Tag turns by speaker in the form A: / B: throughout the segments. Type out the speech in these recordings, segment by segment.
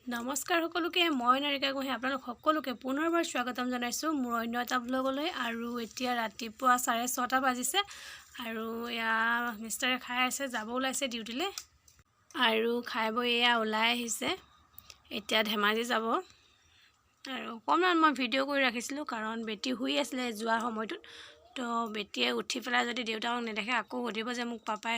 A: নমস্কাৰ সকলোকে মই নাৰিকা গৈ আপোনালোক সকলোকে পুনৰবাৰ স্বাগতম জনাইছোঁ মোৰ অন্য এটা ব্লগলৈ। আৰু এতিয়া ৰাতিপুৱা 6:30 বাজিছে আৰু এয়া মিষ্টাৰে খাই আছে, যাব ওলাইছে ডিউটিলৈ আৰু খাই বৈ এয়া ওলাই আহিছে, এতিয়া ধেমাজি যাব। আৰু অকণমান মই ভিডিঅ' কৰি ৰাখিছিলোঁ কাৰণ বেটি শুই আছিলে যোৱাৰ সময়টোত। তো বেটিয়ে উঠি পেলাই যদি দেউতাকক নেদেখে আকৌ সুধিব যে মোক পাপাই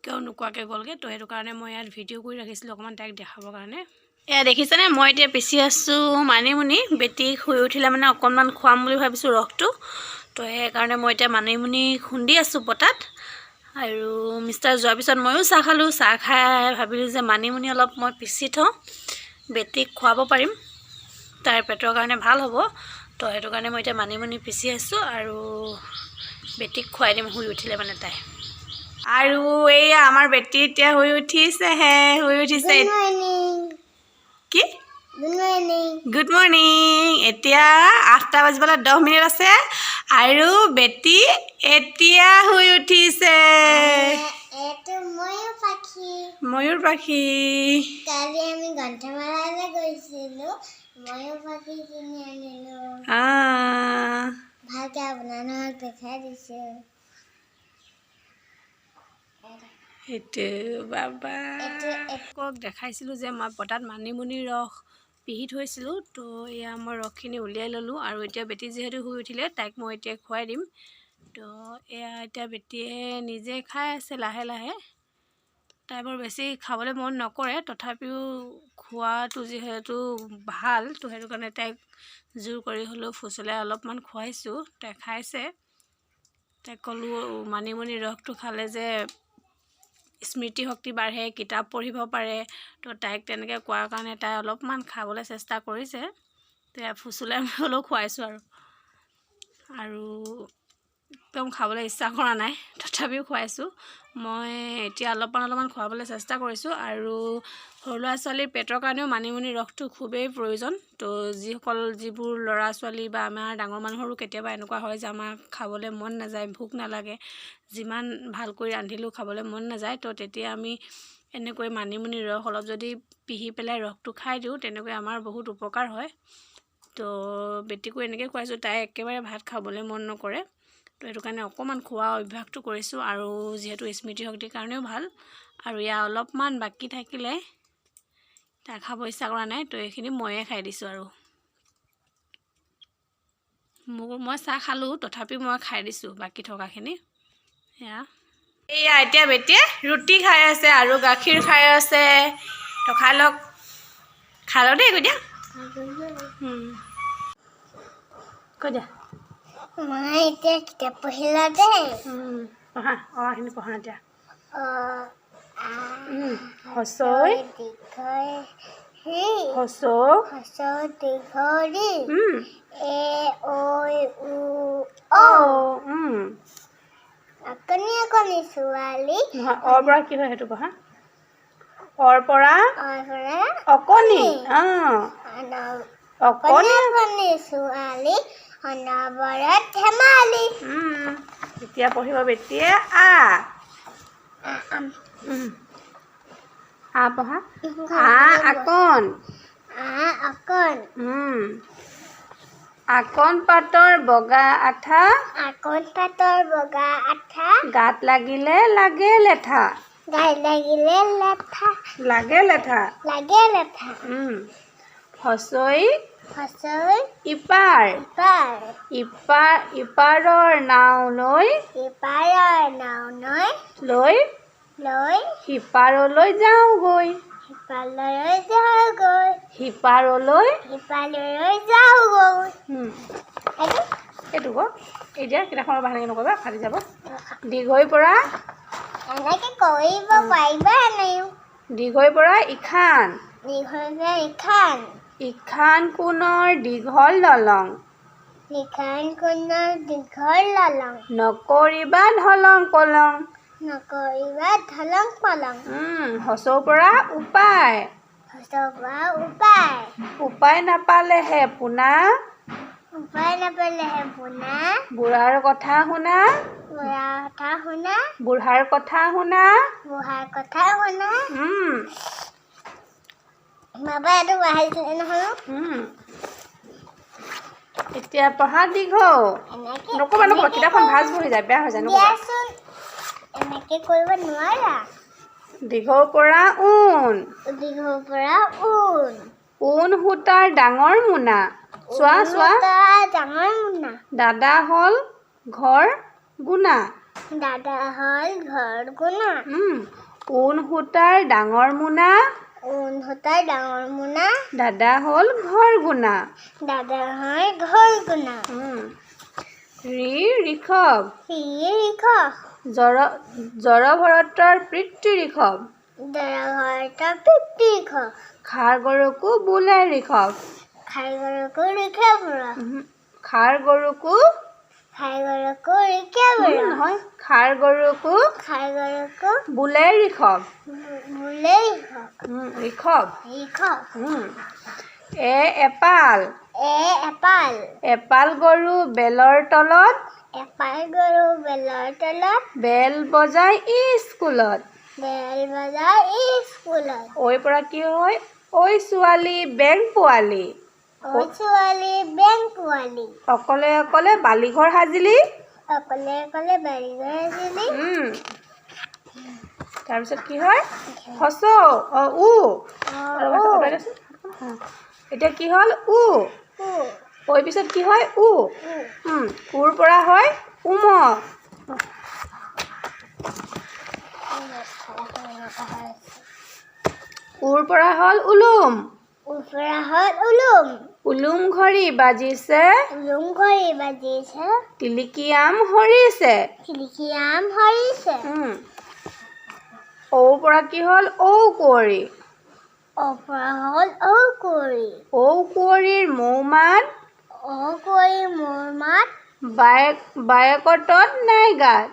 A: কিয় নোকোৱাকৈ গ'লগৈ। তো সেইটো কাৰণে মই ইয়াত ভিডিঅ' কৰি ৰাখিছিলোঁ অকণমান তাইক দেখাবৰ কাৰণে। এয়া দেখিছেনে, মই এতিয়া পিচি আছোঁ মানিমুনি। বেটি শুই উঠিলে মানে অকণমান খুৱাম বুলি ভাবিছোঁ ৰসটো। তো সেইকাৰণে মই এতিয়া মানিমুনি খুন্দি আছোঁ পটাত। আৰু মিষ্টাৰ যোৱাৰ পিছত ময়ো চাহ খালোঁ। চাহ খাই ভাবিলোঁ যে মানিমুনি অলপ মই পিচি থওঁ, বেটিক খুৱাব পাৰিম, তাইৰ পেটৰ কাৰণে ভাল হ'ব। তো সেইটো কাৰণে মই এতিয়া মানিমুনি পিচি আছোঁ আৰু বেটিক খুৱাই দিম শুই উঠিলে মানে তাই। আৰু এইয়া আমাৰ বেটি এতিয়া শুই উঠিছেহে, কি গুড মৰ্ণিং। এতিয়া 8টা বাজিবলৈ 10 মিনিট আছে আৰু বেটি এতিয়া শুই উঠিছে। ময়ূৰ পাখি।
B: কালি আমি গ্ৰন্থমেলালৈ গৈছিলোঁ, ময়ূৰ পাখি কিনি আনিলোঁ। ভালকৈ আপোনালোকক দেখাই দিছোঁ।
A: সেইটো বাবা দেখাইছিলোঁ যে মই পটাত মানিমুনি ৰস পিহি থৈছিলোঁ। তো এয়া মই ৰসখিনি উলিয়াই ল'লোঁ আৰু এতিয়া বেটি যিহেতু শুই উঠিলে তাইক মই এতিয়া খুৱাই দিম। তো এয়া এতিয়া বেটিয়ে নিজে খাই আছে লাহে লাহে। তাই বৰ বেছি খাবলৈ মন নকৰে, তথাপিও খোৱাটো যিহেতু ভাল, তো সেইটো কাৰণে তাইক জোৰ কৰি হ'লেও ফুচলাই অলপমান খুৱাইছোঁ। তাই খাইছে। তাইক ক'লোঁ মানিমুনি ৰসটো খালে যে স্মৃতিশক্তি বাঢ়ে, কিতাপ পঢ়িব পাৰে। তো তাইক তেনেকৈ কোৱাৰ কাৰণে তাই অলপমান খাবলৈ চেষ্টা কৰিছে। তাই ফুচলাই হ'লেও খুৱাইছোঁ আৰু একদম খাবলৈ ইচ্ছা কৰা নাই, তথাপিও খুৱাইছোঁ। মই এতিয়া অলপমান খুৱাবলৈ চেষ্টা কৰিছোঁ। আৰু সৰু ল'ৰা ছোৱালীৰ পেটৰ কাৰণেও মানিমুনি ৰসটো খুবেই প্ৰয়োজন। তো যিবোৰ ল'ৰা ছোৱালী বা আমাৰ ডাঙৰ মানুহৰো কেতিয়াবা এনেকুৱা হয় যে আমাৰ খাবলৈ মন নাযায়, ভোক নালাগে, যিমান ভালকৈ ৰান্ধিলেও খাবলৈ মন নাযায়। তো তেতিয়া আমি এনেকৈ মানিমুনি ৰস অলপ যদি পিহি পেলাই ৰসটো খাই দিওঁ, তেনেকৈ আমাৰ বহুত উপকাৰ হয়। তো বেটিকো এনেকৈ খুৱাইছোঁ, তাই একেবাৰে ভাত খাবলৈ মন নকৰে। তো সেইটো কাৰণে অকণমান খোৱা অভ্যাসটো কৰিছোঁ। আৰু যিহেতু স্মৃতিশক্তিৰ কাৰণেও ভাল। আৰু ইয়াৰ অলপমান বাকী থাকিলে তাই খাব ইচ্ছা কৰা নাই, তো এইখিনি ময়ে খাই দিছোঁ। আৰু মই চাহ খালোঁ, তথাপিও মই খাই দিছোঁ বাকী থকাখিনি। এয়া এতিয়া বেটিয়ে ৰুটি খাই আছে আৰু গাখীৰ খাই আছে। তো খাই লওক দেই, কৈ দিয়া কৈ দিয়া।
B: মই এতিয়া কিতাপ পঢ়িলা দেই।
A: পঢ়া এইখিনি পঢ়া এতিয়া। হচৈ
B: দীঘৰি এ ঐ উ অকণি অকণি ছোৱালী।
A: অৰ পৰা কি হয় সেইটো পঢ়া। অৰ পৰা অকণি
B: অকণি ছোৱালী অনবৰত ধেমালি।
A: এতিয়া পঢ়িব বেটিয়ে পঢ়া। আকণ আকণ পাতৰ বগা আঠা, গাত লাগিলে লাগে লেঠা, লাগে লেঠা। হচৈ ইপাৰ ইপাৰৰ নাও লৈ সিপাৰলৈ যাওঁগৈ। এইটো এতিয়া কিতাপখনৰ ভালকৈ নকবা, ফাটি যাব। দীঘৈৰ পৰা ইখান ইখান কোণৰ দীঘল দলং, নকৰিবা ধলং পলং। হচৌৰ পৰা উপায় নাপালেহে পোনা, বুঢ়াৰ কথা শুনা,
B: বাবা এইটো বাঢ়িছিলে নহয়
A: এতিয়া পঢ়া দীঘল নক'বা নক'বা কিতাপখন ভাজ বহি যায় বেয়া হৈ যায় নক'বা
B: দিয়াচোন এনেকৈ কৰিব নোৱাৰা
A: দীঘৰ পৰা ঊণ
B: দীঘৰ পৰা ঊণ
A: ঊণ সূতাৰ ডাঙৰ মোনা চোৱা চোৱা
B: ডাঙৰ মোনা
A: দাদা হ'ল ঘৰ গুণা
B: দাদা হ'ল ঘৰ গুণা
A: ঊণ সূতাৰ ডাঙৰ মোনা
B: ঊণ সূতাৰ ডাঙৰ মোনা
A: দাদা হ'ল ঘৰ গুণা
B: দাদা হ'ল ঘৰ গুণা
A: ঋষভ জড়ভৰতৰ পিতৃ ঋষভ
B: জড়ভৰতৰ পিতৃ ঋষভ
A: খাৰ গৰুকো বোলে ঋষভ
B: খাই গৰুকো ঋষভ
A: খাৰ গৰুকো নহয় খাৰ গৰুকো বোলে ঋষভ ঋষভ এপাল এপাল গৰু বেলৰ তলত বেল বজাই স্কুলত ঐ পৰা কি হয় ঐ ছোৱালী বেং পোৱালি অকলে অকলে বালিঘৰ সাজিলি তাৰপিছত কি হয় এতিয়া কি হ'ল ঐ পিছত কি হয় উৰ পৰা হয় উম উৰ পৰা হ'ল উলুম উলুম ঘড়ী বাজিছে টিলিকি আম হৰিছে ঔ পৰা কি হ'ল ঔ কুঁৱৰী ঔ কুঁৱৰীৰ মৌ মাত বায়েকতত নাই গাত